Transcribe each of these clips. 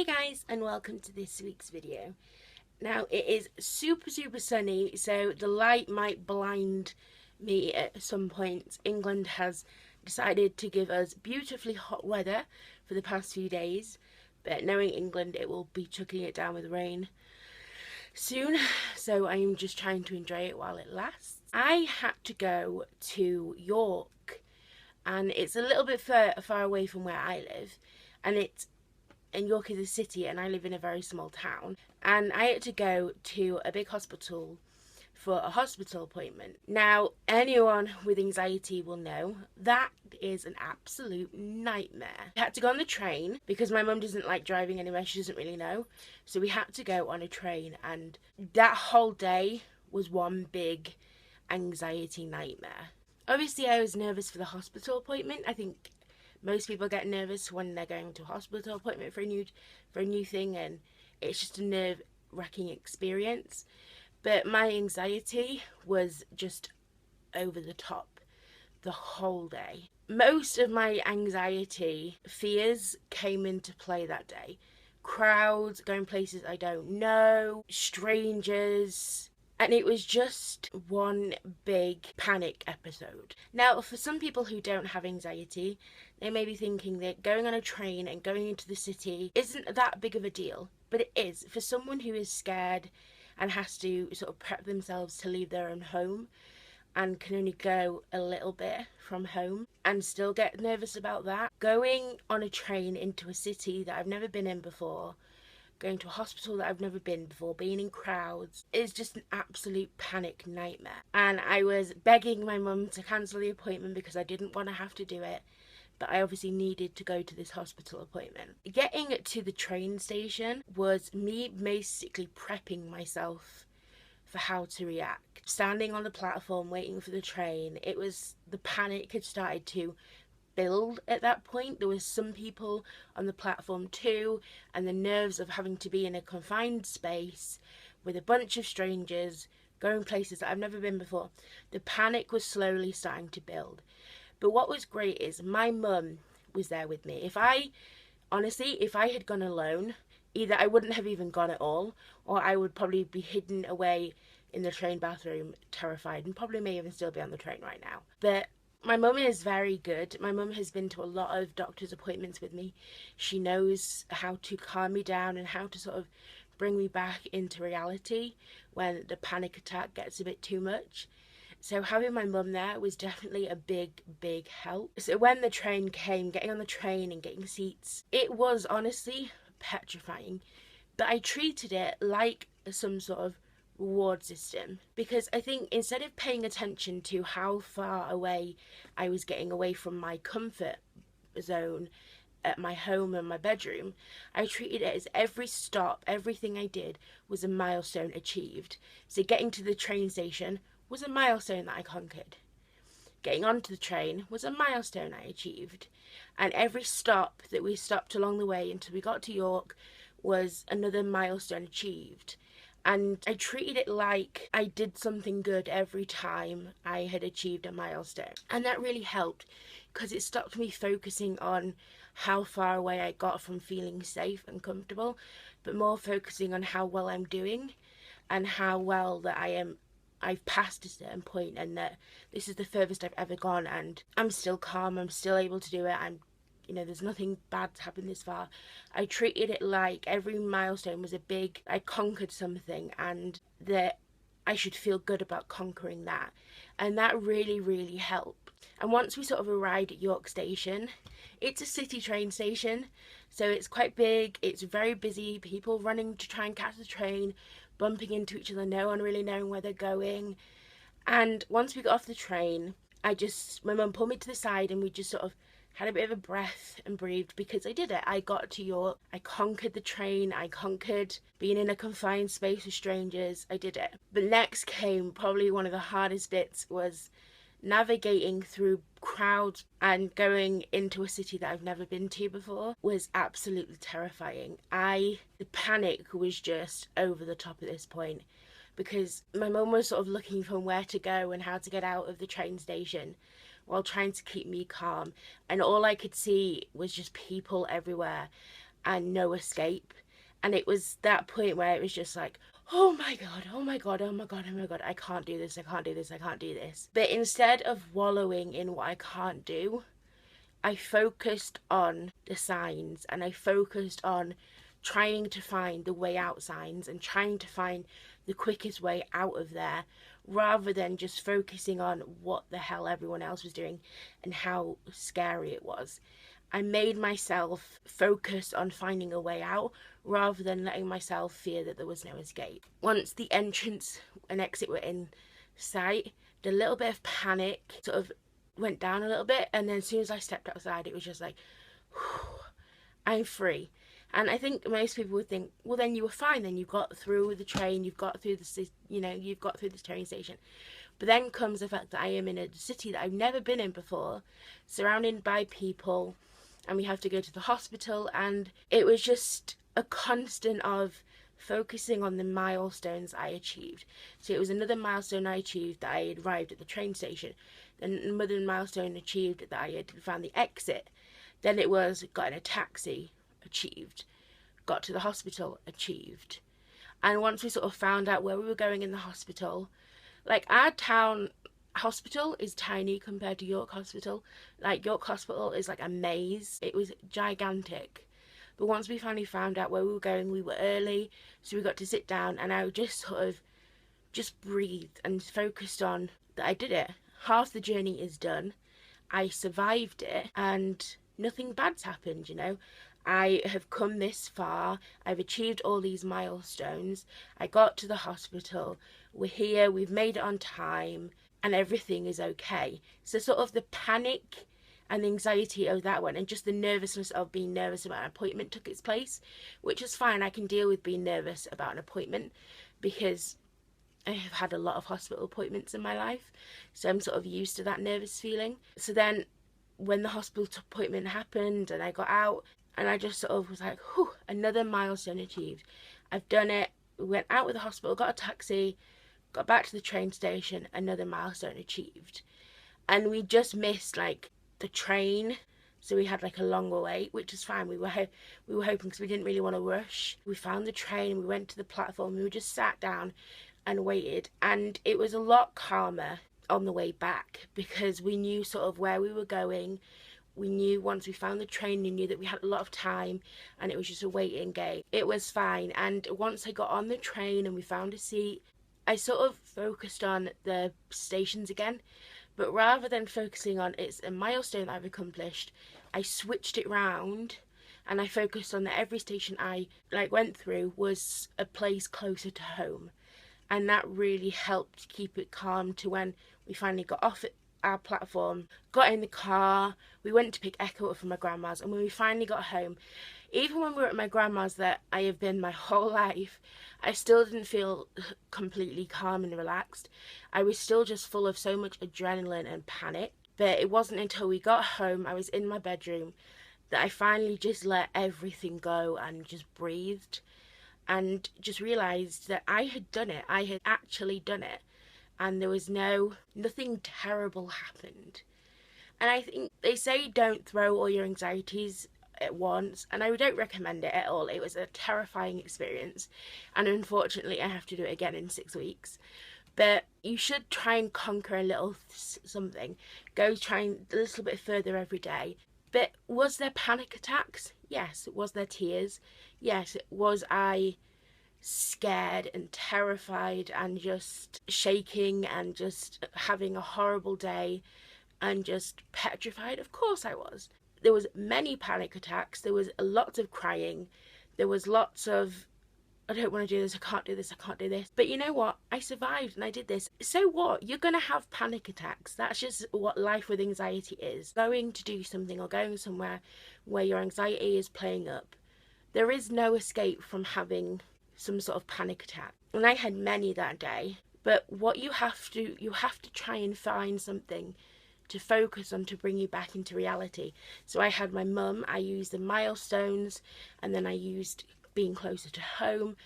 Hey guys, and welcome to this week's video. Now it is super sunny, so the light might blind me at some point. England has decided to give us beautifully hot weather for the past few days, but knowing England, it will be chucking it down with rain soon, so I'm just trying to enjoy it while it lasts. I had to go to York, and it's a little bit far away from where I live, and York is a city and I live in a very small town, and I had to go to a big hospital for a hospital appointment. Now, anyone with anxiety will know that is an absolute nightmare. We had to go on the train because my mum doesn't like driving anywhere, she doesn't really know. So we had to go on a train, and that whole day was one big anxiety nightmare. Obviously, I was nervous for the hospital appointment. I think most people get nervous when they're going to a hospital appointment for a new thing, and it's just a nerve-wracking experience. But my anxiety was just over the top the whole day. Most of my anxiety fears came into play that day. Crowds, going places I don't know, strangers, and it was just one big panic episode. Now, for some people who don't have anxiety, they may be thinking that going on a train and going into the city isn't that big of a deal, but it is. For someone who is scared and has to sort of prep themselves to leave their own home and can only go a little bit from home and still get nervous about that, going on a train into a city that I've never been in before, going to a hospital that I've never been before, being in crowds, is just an absolute panic nightmare. And I was begging my mum to cancel the appointment because I didn't want to have to do it, but I obviously needed to go to this hospital appointment. Getting to the train station was me basically prepping myself for how to react. Standing on the platform waiting for the train, the panic had started to build at that point. There was some people on the platform too, and the nerves of having to be in a confined space with a bunch of strangers going places that I've never been before. The panic was slowly starting to build. But what was great is my mum was there with me. If I had gone alone, either I wouldn't have even gone at all, or I would probably be hidden away in the train bathroom terrified, and probably may even still be on the train right now. But my mum is very good. My mum has been to a lot of doctor's appointments with me. She knows how to calm me down and how to sort of bring me back into reality when the panic attack gets a bit too much. So having my mum there was definitely a big help. So when the train came, getting on the train and getting seats, it was honestly petrifying. But I treated it like some sort of reward system, because I think instead of paying attention to how far away I was getting away from my comfort zone at my home and my bedroom, I treated it as every stop, everything I did was a milestone achieved. So getting to the train station was a milestone that I conquered. Getting onto the train was a milestone I achieved. And every stop that we stopped along the way until we got to York was another milestone achieved. And I treated it like I did something good every time I had achieved a milestone. And that really helped, because it stopped me focusing on how far away I got from feeling safe and comfortable, but more focusing on how well I'm doing and how well that I've passed a certain point, and that this is the furthest I've ever gone, and I'm still calm, I'm still able to do it, there's nothing bad's happened this far. I treated it like every milestone was I conquered something, and that I should feel good about conquering that. And that really helped. And once we sort of arrived at York Station, it's a city train station, so it's quite big, it's very busy, people running to try and catch the train, bumping into each other, no one really knowing where they're going. And once we got off the train, my mum pulled me to the side, and we just sort of had a bit of a breath and breathed, because I did it. I got to York, I conquered the train, I conquered being in a confined space with strangers, I did it. But next came probably one of the hardest bits, was navigating through crowds and going into a city that I've never been to before. Was absolutely terrifying. The panic was just over the top at this point, because my mum was sort of looking for where to go and how to get out of the train station while trying to keep me calm, and all I could see was just people everywhere, and no escape. And it was that point where it was just like, oh my god, oh my god, oh my god, oh my god, I can't do this, I can't do this, I can't do this. But instead of wallowing in what I can't do, I focused on the signs, and I focused on trying to find the way out signs and trying to find the quickest way out of there, rather than just focusing on what the hell everyone else was doing and how scary it was. I made myself focus on finding a way out rather than letting myself fear that there was no escape. Once the entrance and exit were in sight, the little bit of panic sort of went down a little bit, and then as soon as I stepped outside, it was just like, I'm free. And I think most people would think, well, then you were fine, then you got through the train, you've got through the, you've got through the train station. But then comes the fact that I am in a city that I've never been in before, surrounded by people, and we have to go to the hospital, and it was just a constant of focusing on the milestones I achieved. So it was another milestone I achieved, that I had arrived at the train station. Then another milestone achieved, that I had found the exit. Then it was got in a taxi, achieved. Got to the hospital, achieved. And once we sort of found out where we were going in the hospital, like, our town hospital is tiny compared to York Hospital. Like, York Hospital is like a maze. It was gigantic. But once we finally found out where we were going, we were early, so we got to sit down, and I just sort of just breathed and focused on that I did it. Half the journey is done. I survived it, and nothing bad's happened, you know. I have come this far. I've achieved all these milestones. I got to the hospital. We're here. We've made it on time, and everything is okay. So sort of the panic and the anxiety of that one, and just the nervousness of being nervous about an appointment, took its place, which is fine. I can deal with being nervous about an appointment because I have had a lot of hospital appointments in my life, so I'm sort of used to that nervous feeling. So then when the hospital appointment happened and I got out, and I just sort of was like, whew, another milestone achieved. I've done it. We went out with the hospital, got a taxi, got back to the train station, another milestone achieved. And we just missed like the train, so we had like a longer wait, which is fine. We were hoping, because we didn't really want to rush. We found the train, we went to the platform, we just sat down and waited, and it was a lot calmer on the way back because we knew sort of where we were going. We knew once we found the train, we knew that we had a lot of time, and it was just a waiting game. It was fine. And once I got on the train and we found a seat, I sort of focused on the stations again. But rather than focusing on it's a milestone that I've accomplished, I switched it round, and I focused on that every station I went through was a place closer to home. And that really helped keep it calm to when we finally got off at our platform, got in the car, we went to pick Echo up from my grandma's, and when we finally got home, even when we were at my grandma's that I have been my whole life, I still didn't feel completely calm and relaxed. I was still just full of so much adrenaline and panic. But it wasn't until we got home, I was in my bedroom, that I finally just let everything go and just breathed and just realised that I had done it. I had actually done it. And there was nothing terrible happened. And I think they say don't throw all your anxieties at once, and I don't recommend it at all. It was a terrifying experience, and unfortunately I have to do it again in 6 weeks. But you should try and conquer a little something. Go trying a little bit further every day. But was there panic attacks? Yes. Was there tears? Yes. Was I scared and terrified and just shaking and just having a horrible day and just petrified? Of course I was. There was many panic attacks. There was lots of crying. There was lots of, I don't want to do this, I can't do this, I can't do this. But you know what? I survived and I did this. So what? You're going to have panic attacks. That's just what life with anxiety is. Going to do something or going somewhere where your anxiety is playing up, there is no escape from having some sort of panic attack. And I had many that day. But what you have to try and find something to focus on to bring you back into reality. So I had my mum, I used the milestones, and then I used being closer to home,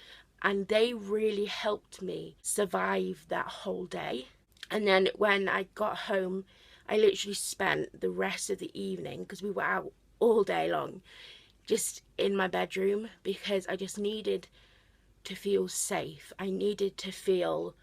and they really helped me survive that whole day. And then when I got home, I literally spent the rest of the evening, because we were out all day long, just in my bedroom, because I just needed to feel safe. I needed to feel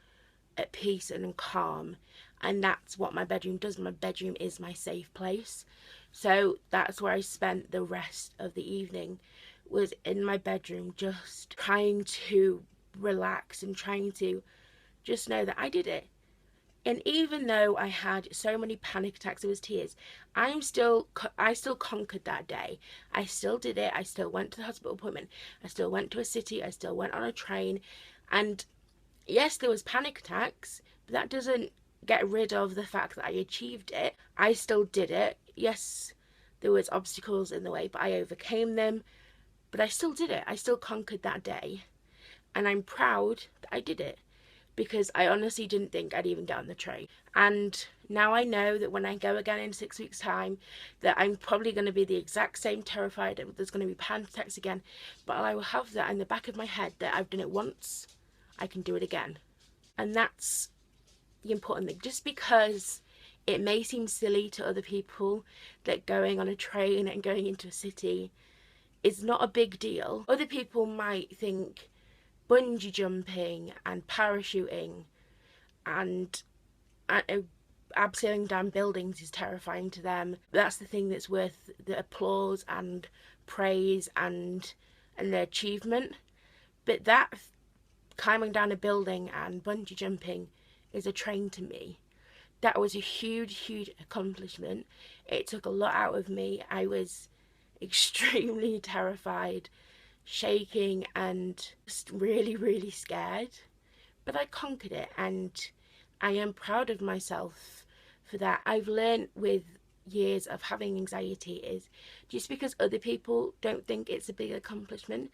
at peace and calm, and that's what my bedroom does. My bedroom is my safe place. So that's where I spent the rest of the evening, was in my bedroom, just trying to relax and trying to just know that I did it. And even though I had so many panic attacks, it was tears, I still conquered that day. I still did it. I still went to the hospital appointment. I still went to a city. I still went on a train. And yes, there was panic attacks, but that doesn't get rid of the fact that I achieved it. I still did it. Yes, there was obstacles in the way, but I overcame them. But I still did it. I still conquered that day. And I'm proud that I did it, because I honestly didn't think I'd even get on the train. And now I know that when I go again in 6 weeks' time, that I'm probably going to be the exact same, terrified that there's going to be panic attacks again. But I will have that in the back of my head, that I've done it once, I can do it again. And that's the important thing. Just because it may seem silly to other people that going on a train and going into a city is not a big deal, other people might think bungee jumping and parachuting and abseiling down buildings is terrifying to them. That's the thing that's worth the applause and praise and the achievement. But that climbing down a building and bungee jumping is a train to me. That was a huge accomplishment. It took a lot out of me. I was extremely terrified, shaking, and just really scared. But I conquered it, and I am proud of myself for that. I've learned with years of having anxiety is just because other people don't think it's a big accomplishment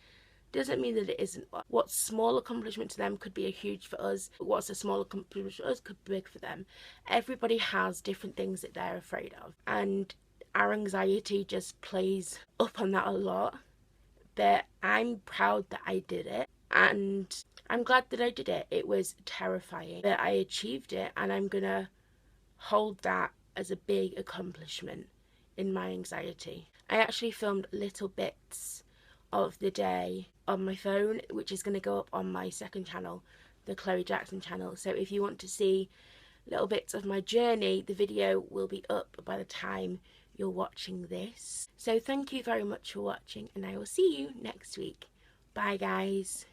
doesn't mean that it isn't. What's small accomplishment to them could be a huge for us. What's a small accomplishment for us could be big for them. Everybody has different things that they're afraid of, and our anxiety just plays up on that a lot. But I'm proud that I did it, and I'm glad that I did it. It was terrifying, but I achieved it, and I'm gonna hold that as a big accomplishment in my anxiety. I actually filmed little bits of the day on my phone, which is going to go up on my second channel, the Chloe Jackson channel. So if you want to see little bits of my journey, the video will be up by the time you're watching this. So thank you very much for watching, and I will see you next week. Bye guys.